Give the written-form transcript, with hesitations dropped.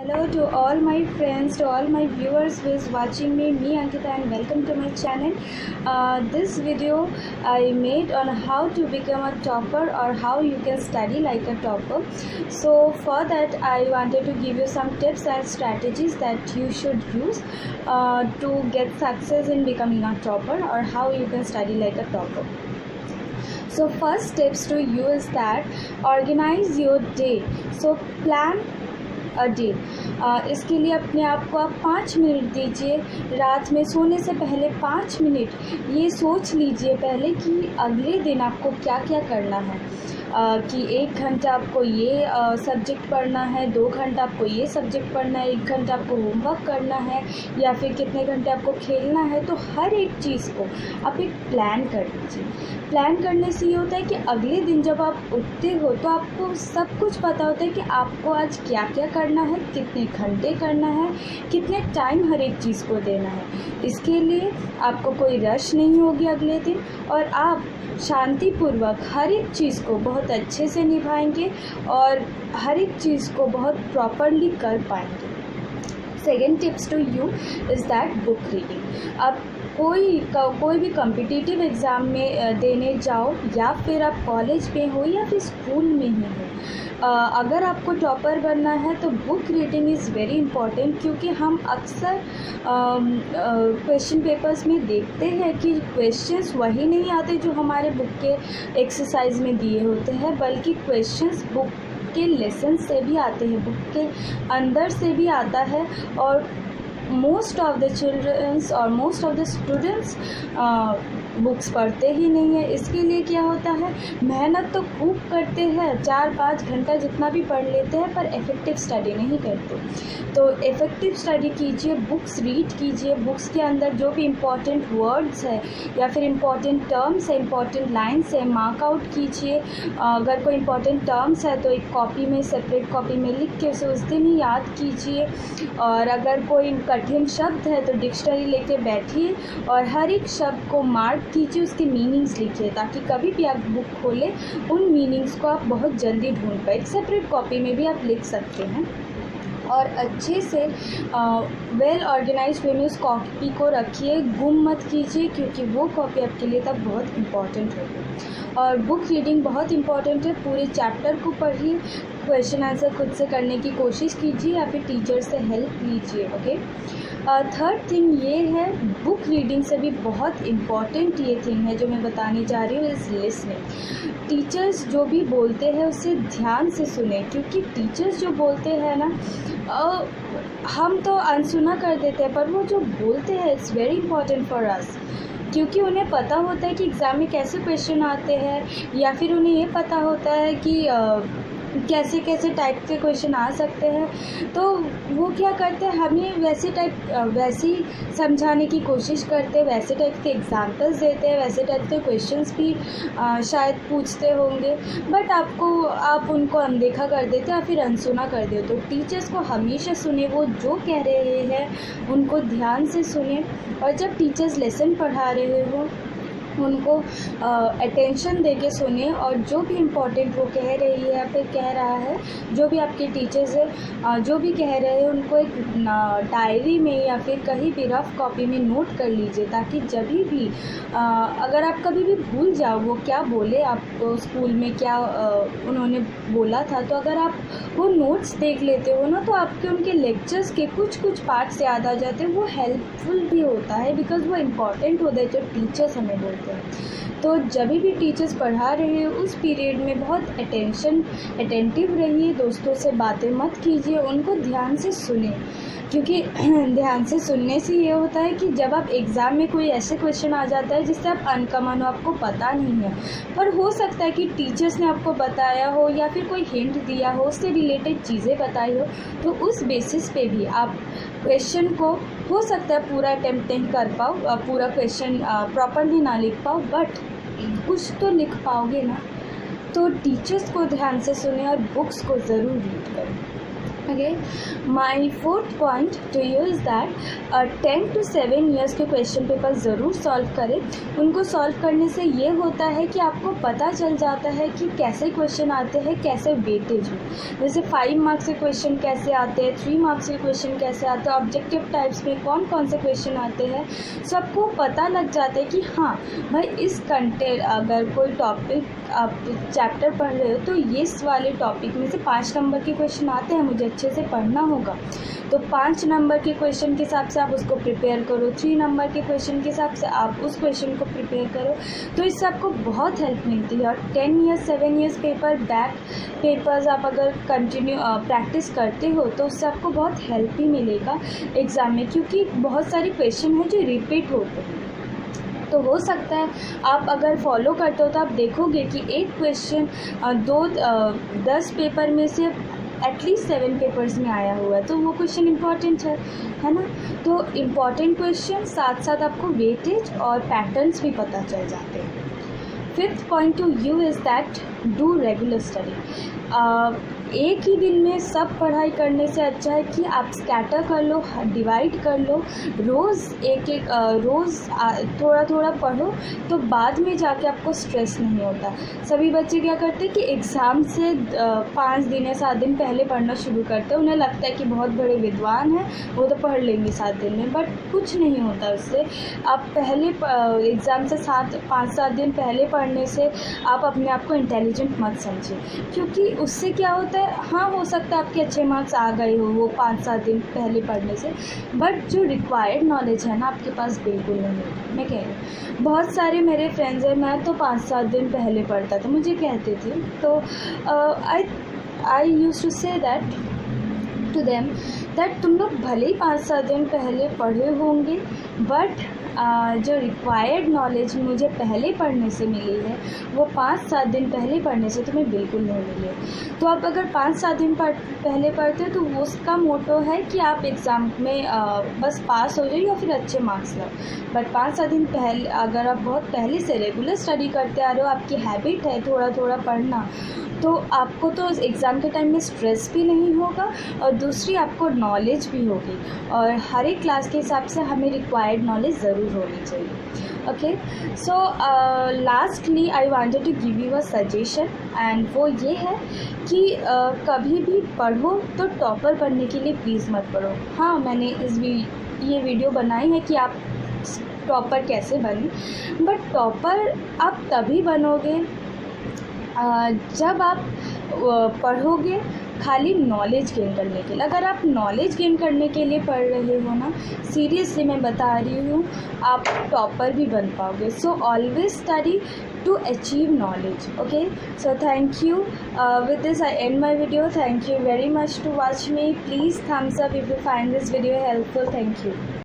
Hello to all my friends, to all my viewers who is watching me Ankita, and welcome to my channel. This video I made on how to become a topper or how you can study like a topper. So for that I wanted to give you some tips and strategies that you should use to get success in becoming a topper or how you can study like a topper. So first tips to you is that organize your day. So plan a day. इसके लिए अपने आप को आप 5 minute दीजिए। रात में सोने से पहले 5 मिनट ये सोच लीजिए पहले कि अगले दिन आपको क्या क्या करना है। कि 1 घंटा आपको ये सब्जेक्ट पढ़ना है, 2 घंटा आपको ये सब्जेक्ट पढ़ना है, 1 घंटा आपको होमवर्क करना है या फिर कितने घंटे आपको खेलना है। तो हर एक चीज़ को आप एक प्लान कर लीजिए। प्लान करने से ये होता है कि अगले दिन जब आप उठते हो तो आपको सब कुछ पता होता है कि आपको आज क्या क्या करना है, कितने घंटे करना है, कितने टाइम हर एक चीज़ को देना है। इसके लिए आपको कोई रश नहीं होगी अगले दिन और आप शांतिपूर्वक हर एक चीज़ को बहुत अच्छे से निभाएंगे और हर एक चीज़ को बहुत प्रॉपरली कर पाएंगे। Second tips to you is that book reading. अब कोई भी कॉम्पिटिटिव एग्ज़ाम में देने जाओ या फिर आप कॉलेज में हो या फिर स्कूल में ही हो, अगर आपको टॉपर बनना है तो book reading is very important. क्योंकि हम अक्सर क्वेश्चन पेपर्स में देखते हैं कि क्वेश्चंस वही नहीं आते जो हमारे बुक के एक्सरसाइज में दिए होते हैं, बल्कि क्वेश्चंस बुक के लेसन से भी आते हैं, बुक के अंदर से भी आता है। और मोस्ट ऑफ द चिल्ड्रंस और most of the students books पढ़ते ही नहीं है। इसके लिए क्या होता है, मेहनत तो खूब करते हैं, 4-5 घंटा जितना भी पढ़ लेते हैं, पर इफ़ेक्टिव स्टडी नहीं करते। तो इफ़ेक्टिव स्टडी कीजिए, बुक्स रीड कीजिए, बुक्स के अंदर जो भी इम्पॉर्टेंट वर्ड्स है या फिर इम्पॉर्टेंट टर्म्स है, इम्पॉर्टेंट लाइन्स है, मार्क आउट कीजिए। अगर कोई इम्पॉर्टेंट टर्म्स है तो एक कॉपी में, सेपरेट कॉपी में लिख के उसे उस दिन ही याद कीजिए। और अगर कोई कठिन शब्द है तो डिक्शनरी लेके बैठिए और हर एक शब्द को मार्क कीजिए, उसके मीनिंग्स लिखिए, ताकि कभी भी आप बुक खोलें उन मीनिंग्स को आप बहुत जल्दी ढूंढ पाए। एक सेपरेट कॉपी में भी आप लिख सकते हैं और अच्छे से वेल ऑर्गेनाइज वे में उस कॉपी को रखिए, गुम मत कीजिए, क्योंकि वो कॉपी आपके लिए तब बहुत इम्पॉर्टेंट होगी। और बुक रीडिंग बहुत इम्पॉर्टेंट है। पूरे चैप्टर को पढ़िए, क्वेश्चन आंसर खुद से करने की कोशिश कीजिए या फिर टीचर से हेल्प लीजिए। ओके। थर्ड थिंग ये है, बुक रीडिंग से भी बहुत इम्पॉर्टेंट ये थिंग है जो मैं बताने जा रही हूँ, इज़ लिसनिंग। टीचर्स जो भी बोलते हैं उसे ध्यान से सुने, क्योंकि टीचर्स जो बोलते हैं ना, हम तो अनसुना कर देते हैं, पर वो जो बोलते हैं it's very important for us. क्योंकि उन्हें पता होता है कि एग्ज़ाम में कैसे क्वेश्चन आते हैं, या फिर उन्हें ये पता होता है कि कैसे कैसे टाइप के क्वेश्चन आ सकते हैं। तो वो क्या करते हैं, हमें वैसे ही समझाने की कोशिश करते हैं, वैसे टाइप के एग्जांपल्स देते हैं, वैसे टाइप के क्वेश्चंस भी शायद पूछते होंगे, बट आप उनको अनदेखा कर देते या फिर अनसुना कर देते। तो टीचर्स को हमेशा सुने, वो जो कह रहे हैं उनको ध्यान से सुने। और जब टीचर्स लेसन पढ़ा रहे हो उनको अटेंशन दे के सुने, और जो भी इम्पोर्टेंट वो कह रही है या फिर कह रहा है, जो भी आपके टीचर्स है जो भी कह रहे हैं उनको एक डायरी में या फिर कहीं भी रफ कॉपी में नोट कर लीजिए, ताकि जब भी अगर आप कभी भी भूल जाओ वो क्या बोले आपको स्कूल में, क्या उन्होंने बोला था, तो अगर आप वो नोट्स देख लेते हो ना, तो आपके उनके लेक्चर्स के कुछ पार्ट्स याद आ जाते हैं। वो हेल्पफुल भी होता है, बिकॉज वो इम्पॉर्टेंट होता है जो टीचर्स हमें बोलते हैं। तो जब भी टीचर्स पढ़ा रहे हो उस पीरियड में बहुत अटेंटिव रहिए, दोस्तों से बातें मत कीजिए, उनको ध्यान से सुने। क्योंकि ध्यान से सुनने से ये होता है कि जब आप एग्ज़ाम में कोई ऐसे क्वेश्चन आ जाता है जिससे आप अनकमन हो, आपको पता नहीं है, पर हो सकता है कि टीचर्स ने आपको बताया हो या फिर कोई हिंट दिया हो, उससे रिलेटेड चीज़ें बताई हो, तो उस बेसिस पे भी आप क्वेश्चन को हो सकता है पूरा अटेम्प्ट नहीं कर पाओ, पूरा क्वेश्चन प्रॉपरली ना लिख पाओ, बट कुछ तो लिख पाओगे ना। तो टीचर्स को ध्यान से सुने और बुक्स को ज़रूर रीड करें। Okay, my fourth point to you is that 10 to 7 years के क्वेश्चन पेपर ज़रूर सॉल्व करें। उनको सॉल्व करने से ये होता है कि आपको पता चल जाता है कि कैसे क्वेश्चन आते हैं, कैसे वेटेज हो। जैसे 5 मार्क्स के क्वेश्चन कैसे आते हैं, 3 मार्क्स के क्वेश्चन कैसे आते हैं, ऑब्जेक्टिव टाइप्स में कौन कौन से क्वेश्चन आते हैं, सबको पता लग जाता है कि हाँ भाई इस कंटेंट अगर कोई टॉपिक आप चैप्टर पढ़ रहे हो तो इस वाले टॉपिक में से 5 नंबर के क्वेश्चन आते हैं, मुझे अच्छे से पढ़ना होगा। तो 5 नंबर के क्वेश्चन के हिसाब से आप उसको प्रिपेयर करो, 3 नंबर के क्वेश्चन के हिसाब से आप उस क्वेश्चन को प्रिपेयर करो। तो इससे आपको बहुत हेल्प मिलती है। और 10 years 7 years paper back papers आप अगर कंटिन्यू प्रैक्टिस करते हो तो उससे आपको बहुत हेल्प भी मिलेगा एग्ज़ाम में, क्योंकि बहुत सारे क्वेश्चन हैं जो रिपीट होते हैं। तो हो सकता है आप अगर फॉलो करते हो तो आप देखोगे कि एक क्वेश्चन 10 पेपर में से एटलीस्ट 7 पेपर्स में आया हुआ है, तो वो क्वेश्चन इम्पॉर्टेंट है ना। तो इम्पॉर्टेंट क्वेश्चन साथ साथ आपको वेटेज और पैटर्न्स भी पता चल जाते हैं। Fifth point two you is that do regular study. एक ही दिन में सब पढ़ाई करने से अच्छा है कि आप स्कैटर कर लो, डिवाइड कर लो, रोज़ थोड़ा थोड़ा पढ़ो, तो बाद में जाके आपको स्ट्रेस नहीं होता। सभी बच्चे क्या करते हैं कि एग्ज़ाम से 5 दिन या 7 दिन पहले पढ़ना शुरू करते हैं। उन्हें लगता है कि बहुत बड़े विद्वान हैं, वो तो पढ़ लेंगे 7 दिन में, बट कुछ नहीं होता उससे। आप पहले एग्ज़ाम से 5-7 दिन पहले पढ़ने से आप अपने आप को इंटेलिजेंट मत समझिए, क्योंकि उससे क्या होता है, हाँ हो सकता है आपके अच्छे मार्क्स आ गए हो वो 5-7 दिन पहले पढ़ने से, बट जो रिक्वायर्ड नॉलेज है ना आपके पास बिल्कुल नहीं है। मैं कह रही हूँ बहुत सारे मेरे फ्रेंड्स हैं, मैं तो 5-7 दिन पहले पढ़ता था, मुझे कहते थे, तो I used to say that to them that तुम लोग भले ही 5-7 दिन पहले पढ़े होंगे, बट जो रिक्वायर्ड नॉलेज मुझे पहले पढ़ने से मिली है वो 5-7 दिन पहले पढ़ने से तुम्हें बिल्कुल नहीं मिली है। तो आप अगर 5-7 दिन पहले पढ़ते हो तो उसका मोटो है कि आप एग्ज़ाम में बस पास हो जाओ या फिर अच्छे मार्क्स लाओ। बट 5-7 दिन पहले अगर आप बहुत पहले से रेगुलर स्टडी करते आ रहे हो, आपकी हैबिट है थोड़ा थोड़ा पढ़ना, तो आपको तो एग्ज़ाम के टाइम में स्ट्रेस भी नहीं होगा और दूसरी आपको नॉलेज भी होगी। और हर एक क्लास के हिसाब से हमें रिक्वायर्ड नॉलेज ज़रूर होनी चाहिए। Okay, so lastly I wanted to give you a suggestion, and वो ये है कि कभी भी पढ़ो तो टॉपर बनने के लिए प्लीज़ मत पढ़ो। हाँ, मैंने ये वीडियो बनाई है कि आप टॉपर कैसे बने, बट टॉपर आप तभी बनोगे जब आप पढ़ोगे खाली नॉलेज गेन करने के लिए। अगर आप नॉलेज गेन करने के लिए पढ़ रहे हो ना, सीरियसली मैं बता रही हूँ, आप टॉपर भी बन पाओगे। So always study to achieve knowledge. Okay, so thank you. With this I end my video. Thank you very much to watch me. Please thumbs up if you find this video helpful. Thank you.